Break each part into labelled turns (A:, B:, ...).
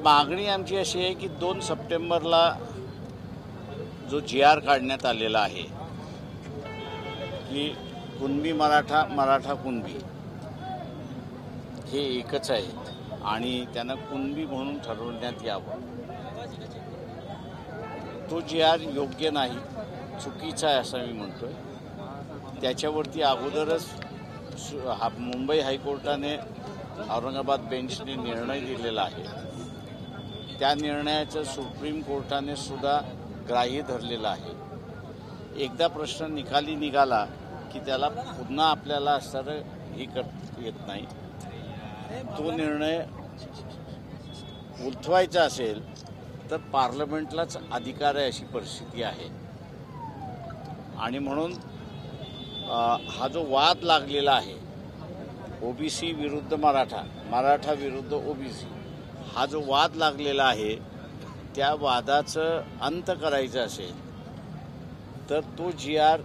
A: मागणी आमची अशी आहे की 2 सप्टेंबरला जो GR काढण्यात आलेला आहे की कुणबी मराठा, मराठा कुणबी हे एकच आहेत आणि त्यांना कुणबी म्हणून ठरवण्यात यावं, तो GR योग्य नाही, चुकीचा आहे असं मी म्हणतोय। त्याच्यावरती अगोदरच मुंबई हायकोर्टाने औरंगाबाद बेंचने निर्णय दिलेला आहे। त्या निर्णयाचं सुप्रीम कोर्टाने सुद्धा ग्राह्य धरलेलं आहे। एकदा प्रश्न निकाली निघाला की त्याला पुन्हा आपल्याला असं हे करता येत नाही। तो निर्णय उलथवायचा असेल तर पार्लमेंटलाच अधिकार आहे अशी परिस्थिती आहे आणि म्हणून हा जो वाद लागलेला आहे OBC विरुद्ध मराठा, मराठा विरुद्ध OBC, हा जो वाद लागलेला आहे त्या वादाचं अंत करायचं असेल तर तो GR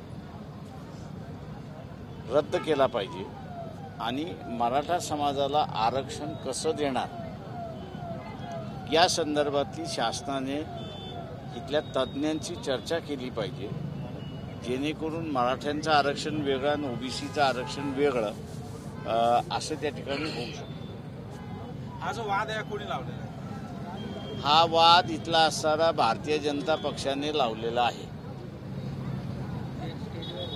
A: रद्द केला पाहिजे आणि मराठा समाजाला आरक्षण कसं देणार या संदर्भातली शासनाने इथल्या तज्ज्ञांची चर्चा केली पाहिजे, जेणेकरून मराठ्यांचं आरक्षण वेगळं आणि OBCचं आरक्षण वेगळं असं त्या ठिकाणी होऊ शकतं।
B: हा जो वाद आहे कोणी लावलेला आहे?
A: हा वाद इथला असणारा भारतीय जनता पक्षाने लावलेला आहे।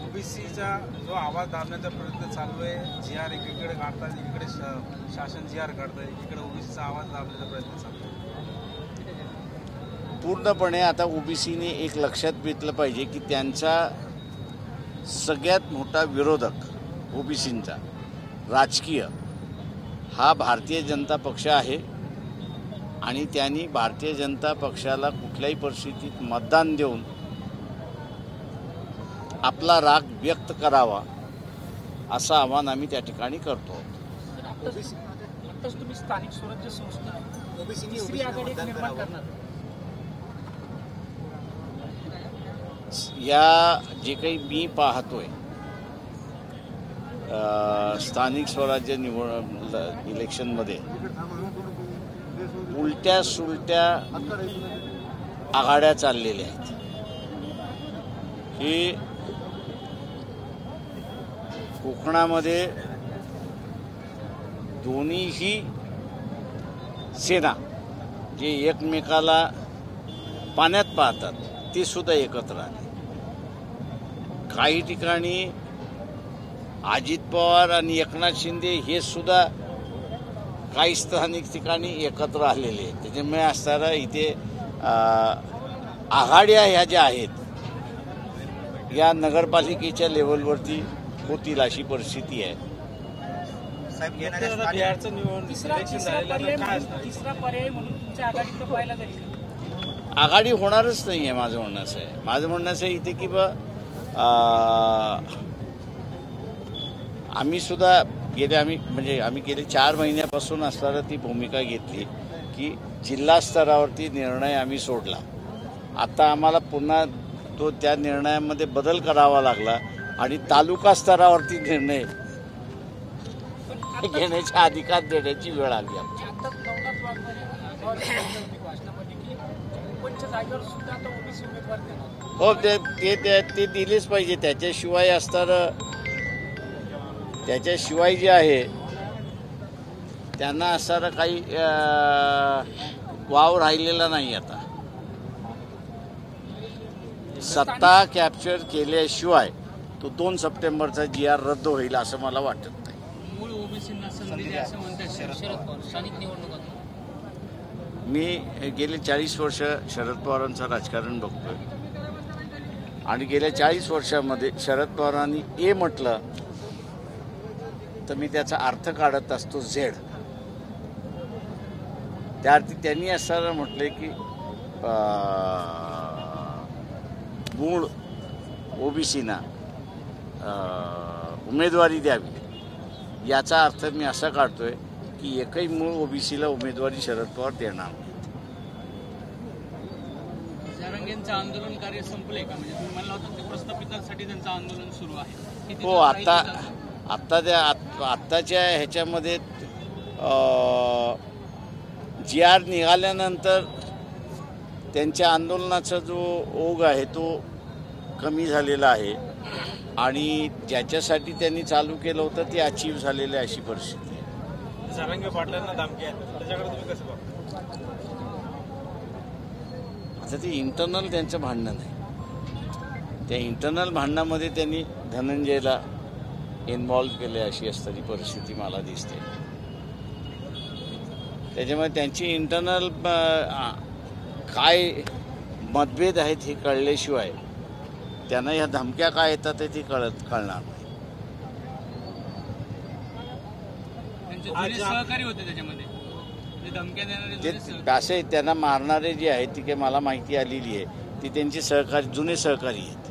B: OBCचा जो आवाज दाबण्याचा प्रयत्न चालू आहे, GR एकीकडे काढतात, एकीकडे शासन GR काढतात, एकीकडे OBCचा आवाज दाबण्याचा प्रयत्न चालू आहे।
A: पूर्णपणे आता OBCने एक लक्षात घेतलं पाहिजे की त्यांचा सगळ्यात मोठा विरोधक OBCंचा राजकीय हा भारतीय जनता पक्ष आहे आणि त्यांनी भारतीय जनता पक्षाला कुठल्याही परिस्थितीत मतदान देऊन आपला राग व्यक्त करावा असं आवाहन आम्ही त्या ठिकाणी करतो।
C: आताच तुम्ही स्थानिक स्वराज्य संस्था तिसरी आघाडी निर्माण करणार,
A: या जे काही मी पाहतोय स्थानिक स्वराज्य इलेक्शनमध्ये उलट्या सुलट्या आघाड्या चाललेल्या आहेत की कोकणामध्ये दोन्हीही सेना जे एकमेकाला पाण्यात पाहतात ते सुद्धा एकत्र आले। काही ठिकाणी अजित पवार आणि एकनाथ शिंदे हे सुद्धा काही स्थानिक ठिकाणी एकत्र आलेले आहेत। त्याच्यामुळे असताना इथे आघाड्या ह्या ज्या आहेत या नगरपालिकेच्या लेवलवरती होतील अशी परिस्थिती आहे।
C: तिसरा पर्याय म्हणून तुमच्या आघाडीत पाहायला जाईल?
A: आघाडी होणारच नाही आहे माझं म्हणणं असं आहे। माझं म्हणणं असं आहे इथे की आम्ही सुद्धा आम्ही गेले 4 महिन्यापासून असणारा ती भूमिका घेतली की जिल्हा स्तरावरती निर्णय आम्ही सोडला। आता आम्हाला पुन्हा तो त्या निर्णयामध्ये बदल करावा लागला आणि तालुका स्तरावरती निर्णय घेण्याचा अधिकार देण्याची वेळ आली आमची। हो ते दिलेच पाहिजे, त्याच्याशिवाय जे आहे त्यांना असणारा काही वाव राहिलेला नाही। आता सत्ता कॅप्चर केल्याशिवाय तो 2 सप्टेंबरचा GR रद्द होईल असं मला वाटत नाही।
C: मूळ OBCंना संधी द्या असं म्हणतात शरद पवार स्थानिक निवडणुकात।
A: मी गेले 40 वर्ष शरद पवारांचं राजकारण बघतोय आणि गेल्या 40 वर्षामध्ये शरद पवारांनी ए म्हटलं तर मी त्याचा अर्थ काढत असतो Z। त्या अर्थी त्यांनी असं म्हटले की मूळ OBCंना उमेदवारी द्यावी, याचा अर्थ मी असा काढतोय की एकही मूळ OBCला उमेदवारी शरद पवार देणार नाही।
C: जरांगेंचं आंदोलन कार्य संपले का? म्हणजे तुम्ही म्हणला होता ते प्रस्थापितांसाठी त्यांचं आंदोलन सुरू आहे।
A: हो, आत्ताच्या ह्याच्यामध्ये GR निघाल्यानंतर त्यांच्या आंदोलनाचा जो ओघ आहे तो कमी झालेला आहे आणि ज्याच्यासाठी त्यांनी चालू केलं होतं ते अचीव झालेलं आहे अशी परिस्थिती आहे.
B: जरांगे पाटलांना धमकी आहे, त्याच्याकडे तुम्ही कसं बघता?
A: आता ते इंटरनल त्यांचं भांडणं नाही. त्या इंटरनल भांडणामध्ये त्यांनी धनंजयला इन्व्हॉल्व केले अशी असणारी परिस्थिती मला दिसते. त्याच्यामुळे त्यांची इंटरनल काय मतभेद आहेत हे कळल्याशिवाय त्यांना ह्या धमक्या काय येतात ते कळणार नाही.
C: त्यांचे जुने सहकारी होते त्याच्यामध्ये, ते धमक्या देणारे जुने सहकारी.
A: ते असे त्यांना मारणारे जे आहेत ती काही मला माहिती आलेली आहे ती त्यांची जुने सहकारी आहेत.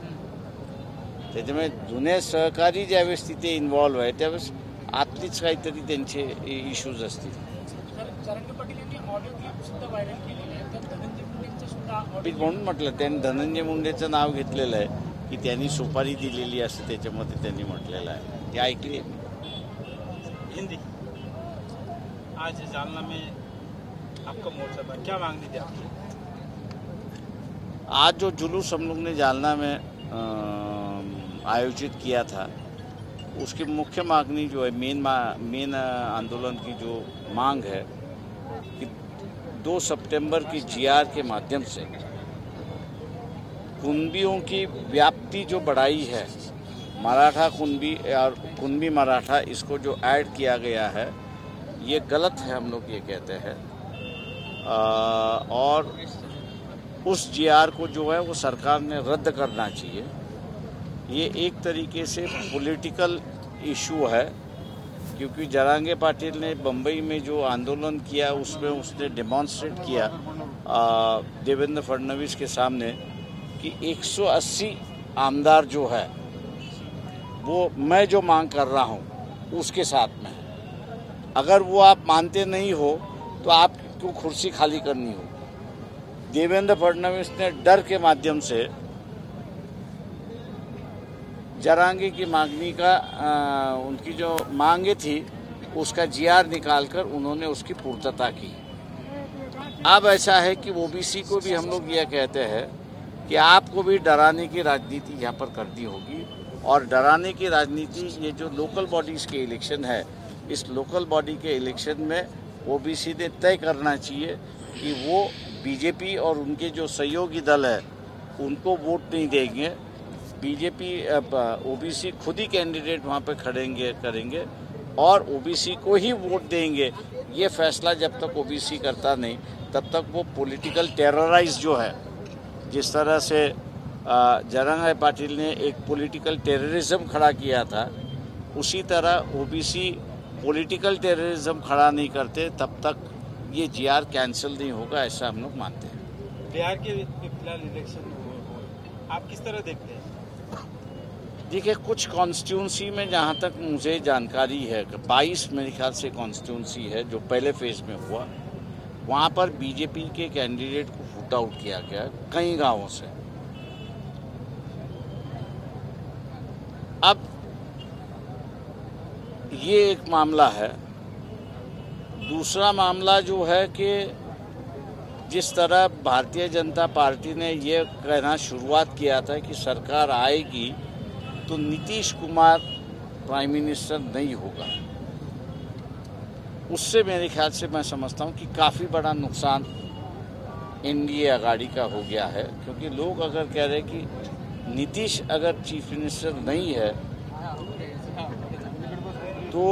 A: त्याच्यामुळे जुने सहकारी ज्यावेळेस तिथे इन्व्हॉल्व आहे त्यावेळेस आतलीच काहीतरी त्यांचे इश्यूज असतील. म्हणून म्हटलं त्यांनी धनंजय मुंडेचं नाव घेतलेलं आहे की त्यांनी सुपारी दिलेली असं त्याच्यामध्ये त्यांनी म्हटलेलं आहे. ते ऐकली
B: हिंदी. आज जालना में आपका मोर्चा था, क्या मांगनी थी आपकी?
A: आज जो जुलूस हम लोग ने जालना में आयोजित किया था उसकी मुख्य मांगनी जो है मेन आंदोलन की जो मांग है कि 2 सितंबर की GR के माध्यम से कुनबियों की व्याप्ति जो बढ़ाई है, मराठा कुनबी और कुनबी मराठा इसको जो ऐड किया गया है ये गलत है, हम लोग ये कहते हैं. और उस GR को जो है वो सरकार ने रद्द करना चाहिए. ये एक तरीके से पॉलिटिकल इशू है क्योंकि जरांगे पाटिल ने बम्बई में जो आंदोलन किया उसमें उसने डेमॉन्स्ट्रेट किया देवेंद्र फडणवीस के सामने कि 180 आमदार जो है वो मैं जो मांग कर रहा हूँ उसके साथ में है. अगर वो आप मानते नहीं हो तो आपको कुर्सी खाली करनी हो. देवेंद्र फडणवीस ने डर के माध्यम से जरांगे की मांगनी का उनकी जो मांगे थी उसका GR निकालकर उन्होंने उसकी पूर्तता की. अब ऐसा है कि OBC को भी हम लोग यह कहते हैं कि आपको भी डराने की राजनीति यहाँ पर करनी होगी. और डराने की राजनीति ये जो लोकल बॉडीज़ के इलेक्शन है, इस लोकल बॉडी के इलेक्शन में OBC ने तय करना चाहिए कि वो BJP और उनके जो सहयोगी दल है उनको वोट नहीं देंगे. BJP OBC खुद ही कैंडिडेट वहाँ पे करेंगे और OBC को ही वोट देंगे. ये फैसला जब तक OBC करता नहीं तब तक वो पॉलिटिकल टेरराइज जो है, जिस तरह से जरांगे पाटिल ने एक पॉलिटिकल टेररिज्म खड़ा किया था, उसी तरह OBC पॉलिटिकल टेररिज्म खड़ा नहीं करते तब तक ये GR कैंसिल नहीं होगा, ऐसा हम लोग मानते हैं.
B: बिहार के फिलहाल इलेक्शन आप किस तरह देखते हैं?
A: देखिए, कुछ कॉन्स्टिट्यूंसी में जहाँ तक मुझे जानकारी है 22 मेरे ख्याल से कॉन्स्टिट्यूंसी है जो पहले फेज में हुआ, वहाँ पर BJP के कैंडिडेट को फुट आउट किया गया कई गांवों से. अब ये एक मामला है. दूसरा मामला जो है कि जिस तरह भारतीय जनता पार्टी ने ये कहना शुरुआत किया था कि सरकार आएगी तो नीतीश कुमार प्राइम मिनिस्टर नहीं होगा, उससे मेरे ख्याल से मैं समझता हूँ कि काफ़ी बड़ा नुकसान NDA आघाड़ी का हो गया है. क्योंकि लोग अगर कह रहे हैं कि नीतीश अगर चीफ मिनिस्टर नहीं है तो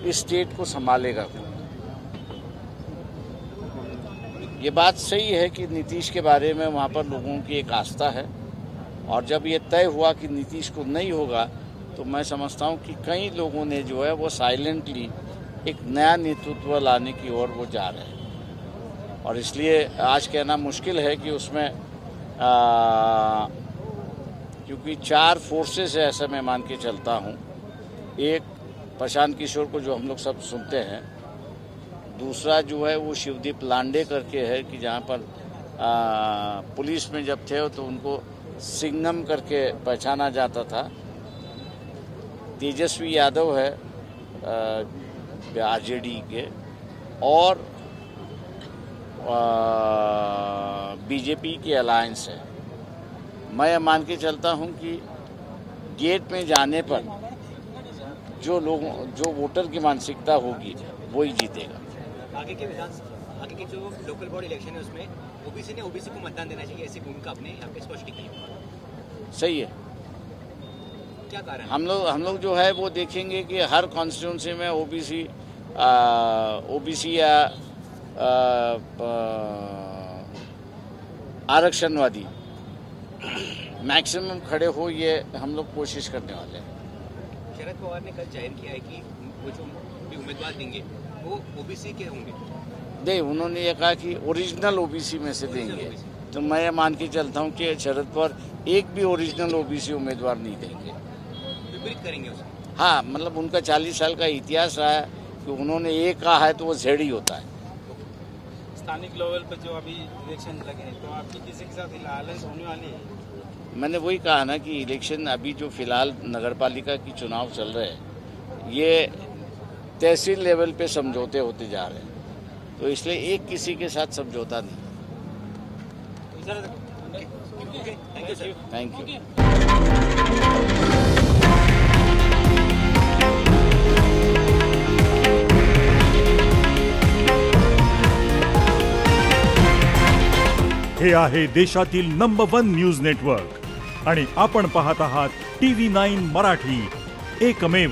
A: इस स्टेट को संभालेगा कौन. ये बात सही है कि नीतीश के बारे में वहाँ पर लोगों की एक आस्था है और जब ये तय हुआ कि नीतीश को नहीं होगा तो मैं समझता हूँ कि कई लोगों ने जो है वो साइलेंटली एक नया नेतृत्व लाने की ओर वो जा रहे हैं. और इसलिए आज कहना मुश्किल है कि उसमें क्योंकि 4 फोर्सेस है ऐसा मैं मान के चलता हूँ. एक प्रशांत किशोर को जो हम लोग सब सुनते हैं, दूसरा जो है वो शिवदीप लांडे करके है कि जहाँ पर पुलिस में जब थे तो उनको सिंघम करके पहचाना जाता था. तेजस्वी यादव है RJD के, और बीजेपी की अलायंस है। मैं मान के चलता हूं कि गेट में जाने पर जो वोटर की मानसिकता होगी वही जीतेगा।
D: आगे के जो लोकल बॉडी इलेक्शन है उसमें ओबीसी ने ओबीसी को मतदान देना चाहिए, ऐसी भूमिका आपने यहाँ पे स्पष्ट की है।
A: सही है।
D: क्या कारण?
A: हम लोग जो है वो देखेंगे कि हर कॉन्स्टिट्यूंसी में ओबीसी या आरक्षणवादी मैक्सिमम खड़े हो, ये हम लोग कोशिश करने वाले हैं।
D: शरद पवार ने कल जाहिर किया है कि वो जो भी उम्मीदवार देंगे वो ओबीसी के होंगे।
A: नहीं, उन्होंने ये कहा कि ओरिजिनल ओबीसी में से देंगे, तो मैं ये मान के चलता हूँ कि शरद पवार एक भी ओरिजिनल ओबीसी उम्मीदवार नहीं देंगे,
D: विपरीत करेंगे उसको।
A: हाँ, मतलब उनका 40 साल का इतिहास रहा है कि उन्होंने एक कहा है तो वो जेड ही होता है।
B: स्थानिक लेवल पर जो अभी इलेक्शन लगे हैं, तो आपकी किसी के साथ अलायंस होने वाली है?
A: मैंने वही कहा ना कि इलेक्शन अभी जो फिलहाल नगरपालिका की चुनाव चल रहे हैं, ये तहसील लेवल पे समझौते होते जा रहे हैं, तो इसलिए एक किसी के साथ समझौता नहीं।
D: Thank you sir.
A: Thank you.
E: हे आहे देशातील नंबर 1 न्यूज नेटवर्क आणि आपण पाहत आहात TV9 मराठी, एकमेव।